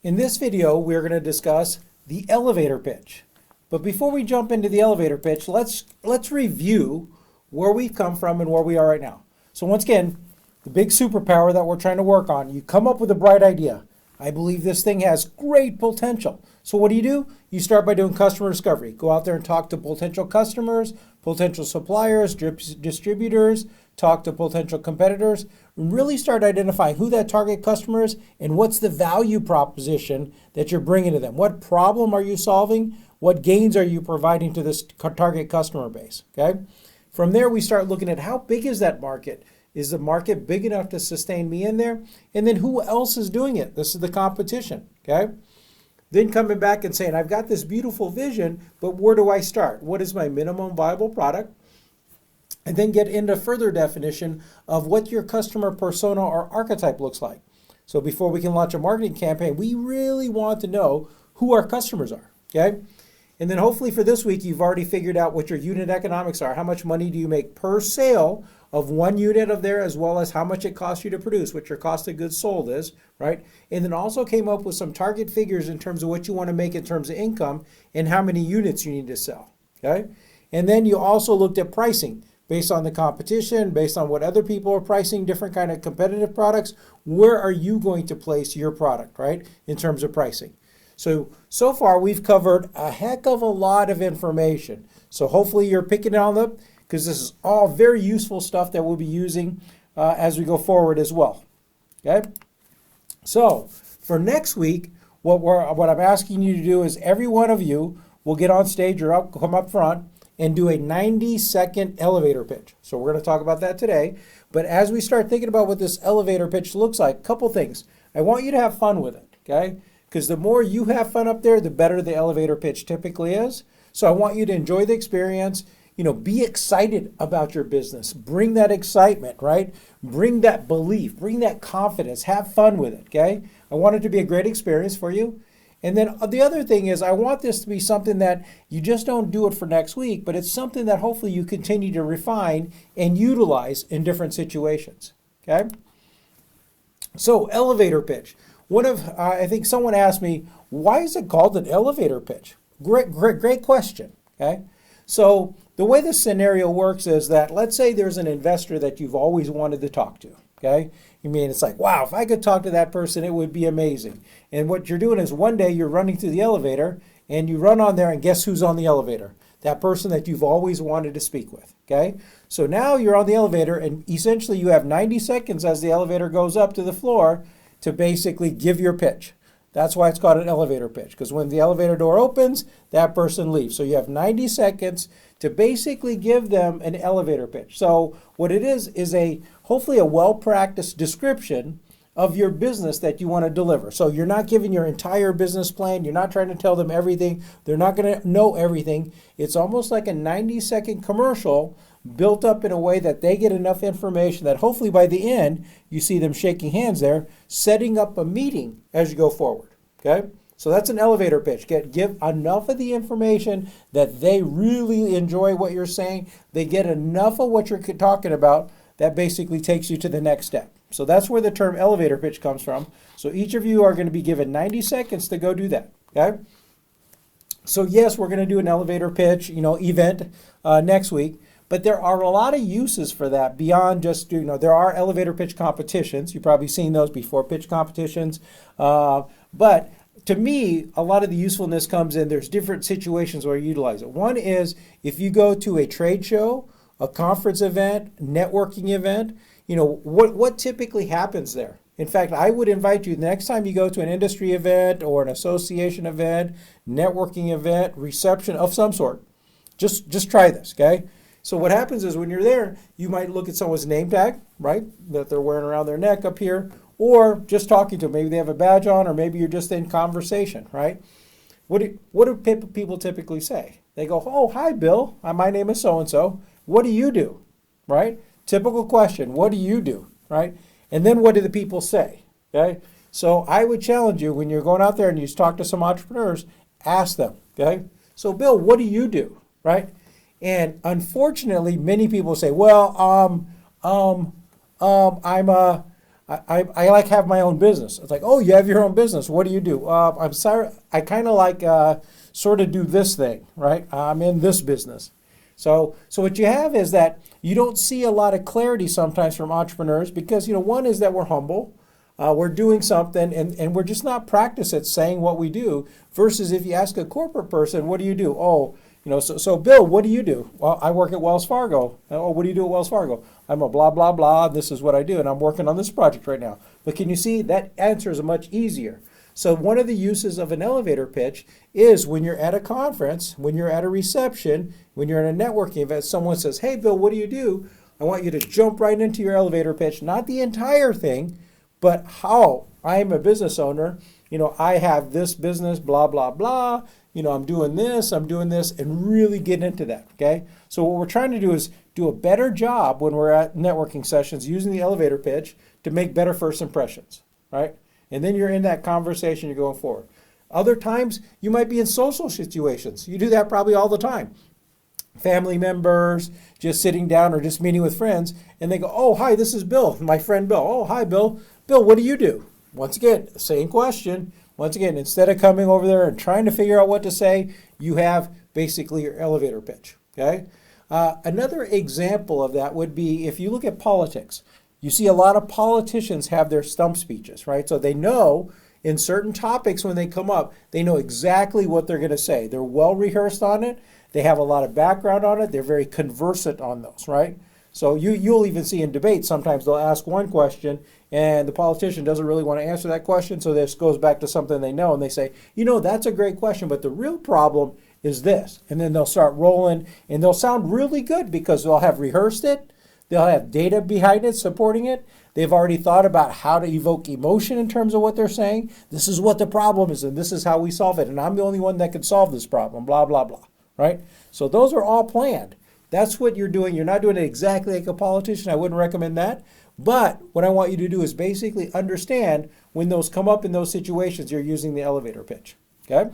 In this video, we're going to discuss the elevator pitch. But before we jump into the elevator pitch, let's review where we've come from and where we are right now. So once again, the big superpower that we're trying to work on, you come up with a bright idea. I believe this thing has great potential. So what do? You start by doing customer discovery. Go out there and talk to potential customers, potential suppliers, distributors, talk to potential competitors, and really start identifying who that target customer is and what's the value proposition that you're bringing to them. What problem are you solving? What gains are you providing to this target customer base? Okay. From there, we start looking at how big is that market? Is the market big enough to sustain me in there? And then who else is doing it? This is the competition, okay? Then coming back and saying, I've got this beautiful vision, but where do I start? What is my minimum viable product? And then get into further definition of what your customer persona or archetype looks like. So before we can launch a marketing campaign, we really want to know who our customers are, okay? And then hopefully for this week, you've already figured out what your unit economics are. How much money do you make per sale of one unit of there, as well as how much it costs you to produce, what your cost of goods sold is, right? And then also came up with some target figures in terms of what you want to make in terms of income and how many units you need to sell, okay? And then you also looked at pricing based on the competition, based on what other people are pricing, different kind of competitive products. Where are you going to place your product, right, in terms of pricing? So far we've covered a heck of a lot of information. So hopefully you're picking it all up, because this is all very useful stuff that we'll be using as we go forward as well. Okay. So for next week, what I'm asking you to do is every one of you will get on stage or come up front and do a 90-second elevator pitch. So we're going to talk about that today. But as we start thinking about what this elevator pitch looks like, a couple things. I want you to have fun with it, okay? Because the more you have fun up there, the better the elevator pitch typically is. So I want you to enjoy the experience. Be excited about your business. Bring that excitement, right? Bring that belief, bring that confidence, have fun with it, okay? I want it to be a great experience for you. And then the other thing is I want this to be something that you just don't do it for next week, but it's something that hopefully you continue to refine and utilize in different situations, okay? So elevator pitch. I think someone asked me, why is it called an elevator pitch? Great question, okay? So the way this scenario works is that, let's say there's an investor that you've always wanted to talk to, okay? It's like, wow, if I could talk to that person, it would be amazing. And what you're doing is one day you're running through the elevator and you run on there and guess who's on the elevator? That person that you've always wanted to speak with, okay? So now you're on the elevator and essentially you have 90 seconds as the elevator goes up to the floor to basically give your pitch. That's why it's called an elevator pitch, because when the elevator door opens, that person leaves. So you have 90 seconds to basically give them an elevator pitch. So what it is hopefully a well-practiced description of your business that you want to deliver. So you're not giving your entire business plan. You're not trying to tell them everything. They're not going to know everything. It's almost like a 90-second commercial built up in a way that they get enough information that hopefully by the end, you see them shaking hands there, setting up a meeting as you go forward, okay? So that's an elevator pitch. Give enough of the information that they really enjoy what you're saying. They get enough of what you're talking about that basically takes you to the next step. So that's where the term elevator pitch comes from. So each of you are going to be given 90 seconds to go do that, okay? So yes, we're going to do an elevator pitch, event next week. But there are a lot of uses for that beyond just, there are elevator pitch competitions. You've probably seen those before, pitch competitions. But to me, a lot of the usefulness comes in, there's different situations where you utilize it. One is if you go to a trade show, a conference event, networking event, what typically happens there? In fact, I would invite you the next time you go to an industry event or an association event, networking event, reception of some sort, just try this, okay? So what happens is when you're there, you might look at someone's name tag, right, that they're wearing around their neck up here, or just talking to them. Maybe they have a badge on, or maybe you're just in conversation, right? What do people typically say? They go, oh, hi, Bill. My name is so-and-so. What do you do, right? Typical question, what do you do, right? And then what do the people say, okay? So I would challenge you when you're going out there and you talk to some entrepreneurs, ask them, okay? So Bill, what do you do, right? And unfortunately, many people say, well, I'm a I like have my own business. It's like, oh, you have your own business. What do you do? I'm sorry. I kind of like sort of do this thing, right? I'm in this business. So what you have is that you don't see a lot of clarity sometimes from entrepreneurs because, one is that we're humble. We're doing something and we're just not practiced at saying what we do versus if you ask a corporate person, what do you do? Oh, so Bill, what do you do? Well, I work at Wells Fargo. Oh, what do you do at Wells Fargo? I'm a blah, blah, blah. This is what I do. And I'm working on this project right now. But can you see that answer is much easier? So one of the uses of an elevator pitch is when you're at a conference, when you're at a reception, when you're in a networking event, someone says, hey, Bill, what do you do? I want you to jump right into your elevator pitch, not the entire thing, but how I am a business owner. I have this business, blah, blah, blah. I'm doing this, and really get into that, okay? So what we're trying to do is do a better job when we're at networking sessions using the elevator pitch to make better first impressions, right? And then you're in that conversation, you're going forward. Other times, you might be in social situations. You do that probably all the time. Family members, just sitting down or just meeting with friends, and they go, oh, hi, this is Bill, my friend Bill. Oh, hi, Bill. Bill, what do you do? Once again, same question. Once again, instead of coming over there and trying to figure out what to say, you have basically your elevator pitch, okay? Another example of that would be if you look at politics. You see a lot of politicians have their stump speeches, right? So they know in certain topics when they come up, they know exactly what they're going to say. They're well rehearsed on it. They have a lot of background on it. They're very conversant on those, right? So you'll even see in debates, sometimes they'll ask one question and the politician doesn't really want to answer that question. So this goes back to something they know and they say, that's a great question, but the real problem is this. And then they'll start rolling and they'll sound really good because they'll have rehearsed it. They'll have data behind it, supporting it. They've already thought about how to evoke emotion in terms of what they're saying. This is what the problem is, and this is how we solve it. And I'm the only one that can solve this problem, blah, blah, blah, right? So those are all planned. That's what you're doing. You're not doing it exactly like a politician. I wouldn't recommend that. But what I want you to do is basically understand when those come up in those situations, you're using the elevator pitch, okay?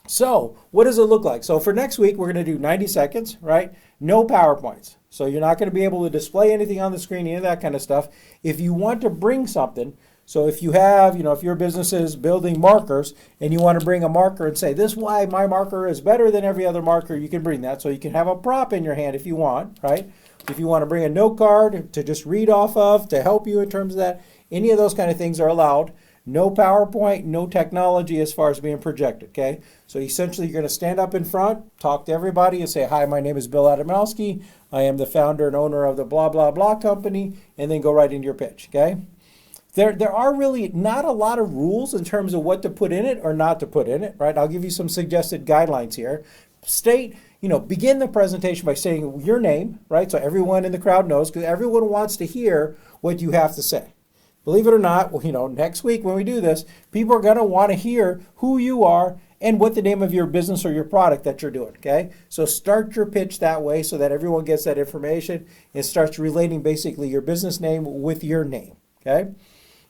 So what does it look like? So for next week, we're going to do 90 seconds, right? No PowerPoints. So you're not going to be able to display anything on the screen, any of that kind of stuff. If you want to bring something, so if you have, if your business is building markers and you want to bring a marker and say, this is why my marker is better than every other marker, you can bring that. So you can have a prop in your hand if you want, right? If you want to bring a note card to just read off of, to help you in terms of that, any of those kind of things are allowed. No PowerPoint, no technology as far as being projected, okay? So essentially you're going to stand up in front, talk to everybody and say, hi, my name is Bill Adamowski. I am the founder and owner of the blah, blah, blah company, and then go right into your pitch, okay? There are really not a lot of rules in terms of what to put in it or not to put in it, right? I'll give you some suggested guidelines here. Begin the presentation by saying your name, right? So everyone in the crowd knows, because everyone wants to hear what you have to say. Believe it or not, next week when we do this, people are going to want to hear who you are and what the name of your business or your product that you're doing, okay? So start your pitch that way so that everyone gets that information and starts relating basically your business name with your name, okay?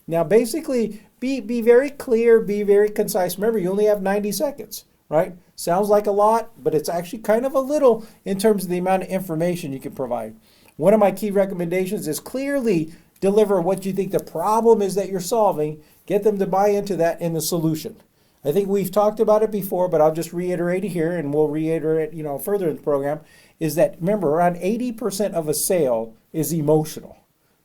Now, basically, be very clear, be very concise. Remember, you only have 90 seconds, right? Sounds like a lot, but it's actually kind of a little in terms of the amount of information you can provide. One of my key recommendations is clearly deliver what you think the problem is that you're solving, get them to buy into that in the solution. I think we've talked about it before, but I'll just reiterate it here, and we'll reiterate further in the program, is that, remember, around 80% of a sale is emotional.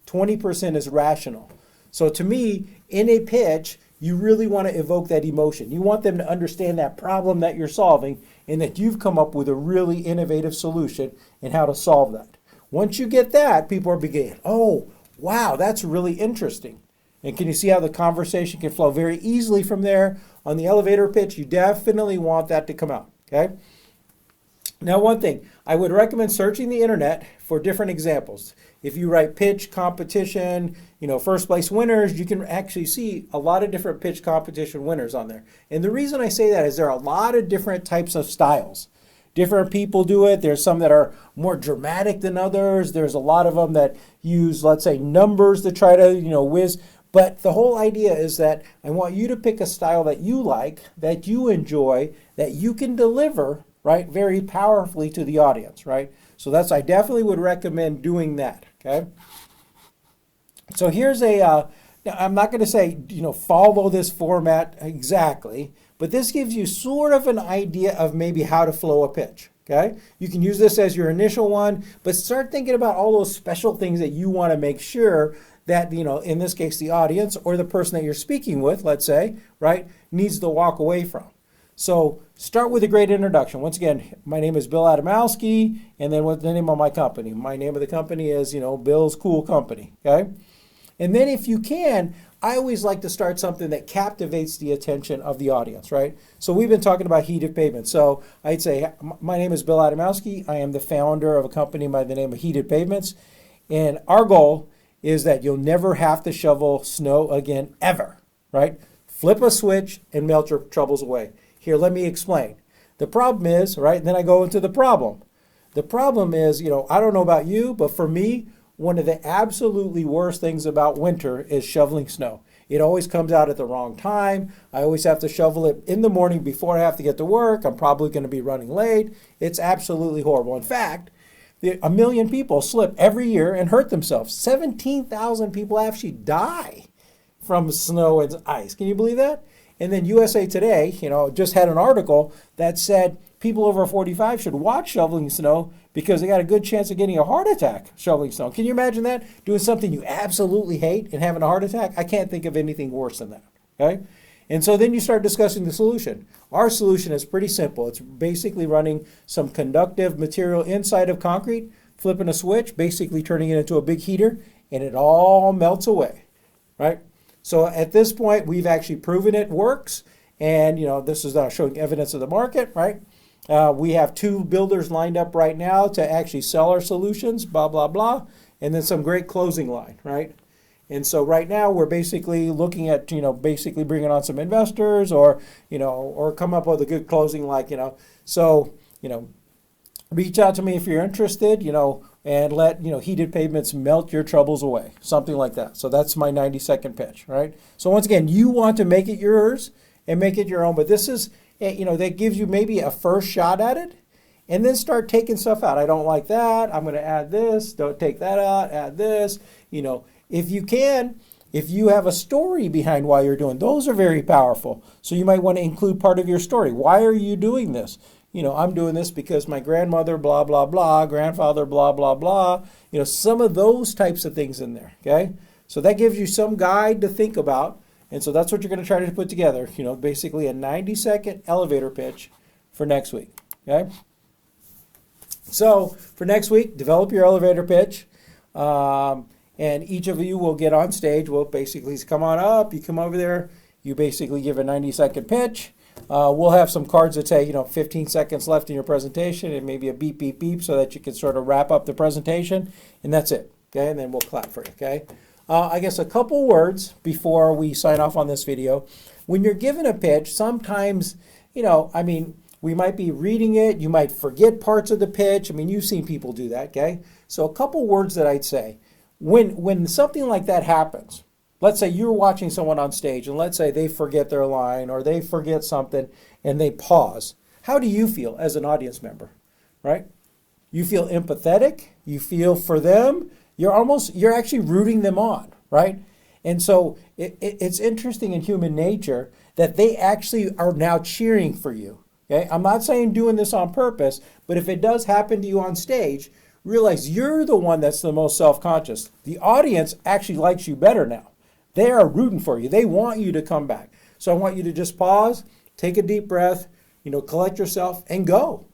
20% is rational. So to me, in a pitch, you really want to evoke that emotion. You want them to understand that problem that you're solving and that you've come up with a really innovative solution and how to solve that. Once you get that, people are beginning, oh, wow, that's really interesting. And can you see how the conversation can flow very easily from there? On the elevator pitch, you definitely want that to come out, okay? Now, one thing, I would recommend searching the internet for different examples. If you write pitch competition, first place winners, you can actually see a lot of different pitch competition winners on there. And the reason I say that is there are a lot of different types of styles. Different people do it. There's some that are more dramatic than others. There's a lot of them that use, let's say, numbers to try to, whiz. But the whole idea is that I want you to pick a style that you like, that you enjoy, that you can deliver, right, very powerfully to the audience, right? So I definitely would recommend doing that, okay? So here's now I'm not going to say, follow this format exactly, but this gives you sort of an idea of maybe how to flow a pitch. Okay, you can use this as your initial one, but start thinking about all those special things that you want to make sure that, in this case, the audience or the person that you're speaking with, let's say, right, needs to walk away from. So start with a great introduction. Once again, my name is Bill Adamowski, and then what's the name of my company? My name of the company is, Bill's Cool Company, okay? And then if you can, I always like to start something that captivates the attention of the audience, right? So we've been talking about Heated Pavements. So I'd say, my name is Bill Adamowski. I am the founder of a company by the name of Heated Pavements. And our goal is that you'll never have to shovel snow again, ever, right? Flip a switch and melt your troubles away. Here, let me explain. The problem is, right, and then I go into the problem. The problem is, I don't know about you, but for me, one of the absolutely worst things about winter is shoveling snow. It always comes out at the wrong time. I always have to shovel it in the morning before I have to get to work. I'm probably going to be running late. It's absolutely horrible. In fact, 1 million people slip every year and hurt themselves. 17,000 people actually die from snow and ice. Can you believe that? And then USA Today, just had an article that said people over 45 should watch shoveling snow because they got a good chance of getting a heart attack shoveling snow. Can you imagine that? Doing something you absolutely hate and having a heart attack? I can't think of anything worse than that, okay? And so then you start discussing the solution. Our solution is pretty simple. It's basically running some conductive material inside of concrete, flipping a switch, basically turning it into a big heater, and it all melts away, right? So at this point, we've actually proven it works. And, this is showing evidence of the market, right? We have 2 builders lined up right now to actually sell our solutions, blah, blah, blah. And then some great closing line, right? And so right now we're basically looking at, basically bringing on some investors or come up with a good closing So, reach out to me if you're interested, and let, Heated Pavements melt your troubles away, something like that. So that's my 90-second pitch, right? So once again, you want to make it yours and make it your own, but this is, that gives you maybe a first shot at it, and then start taking stuff out. I don't like that. I'm going to add this. Don't take that out. Add this. If you can, if you have a story behind why you're doing, those are very powerful. So you might want to include part of your story. Why are you doing this? I'm doing this because my grandmother, blah, blah, blah, grandfather, blah, blah, blah. Some of those types of things in there, okay? So that gives you some guide to think about. And so that's what you're going to try to put together, basically a 90-second elevator pitch for next week, okay? So for next week, develop your elevator pitch. And each of you will get on stage. We'll basically come on up. You come over there. You basically give a 90-second pitch. We'll have some cards that say, 15 seconds left in your presentation and maybe a beep, beep, beep so that you can sort of wrap up the presentation. And that's it, okay? And then we'll clap for you, okay? I guess a couple words before we sign off on this video. When you're given a pitch, sometimes, we might be reading it. You might forget parts of the pitch. You've seen people do that, okay? So a couple words that I'd say. When something like that happens, let's say you're watching someone on stage and let's say they forget their line or they forget something and they pause. How do you feel as an audience member, right? You feel empathetic. You feel for them. You're actually rooting them on, right? And so it's interesting in human nature that they actually are now cheering for you, okay? I'm not saying doing this on purpose, but if it does happen to you on stage, realize you're the one that's the most self-conscious. The audience actually likes you better now. They are rooting for you. They want you to come back. So I want you to just pause, take a deep breath, collect yourself and go,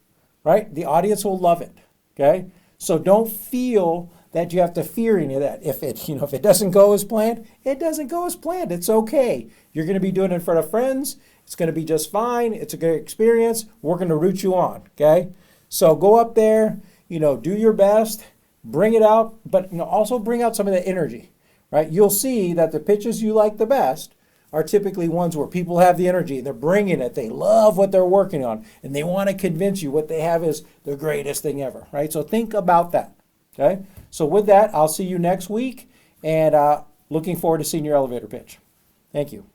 right? The audience will love it, okay? So don't feel that you have to fear any of that. If it doesn't go as planned, it doesn't go as planned. It's okay. You're going to be doing it in front of friends. It's going to be just fine. It's a good experience. We're going to root you on, okay? So go up there, do your best, bring it out, but also bring out some of that energy, right? You'll see that the pitches you like the best are typically ones where people have the energy. They're bringing it. They love what they're working on, and they want to convince you what they have is the greatest thing ever, right? So think about that, okay? So with that, I'll see you next week, and looking forward to seeing your elevator pitch. Thank you.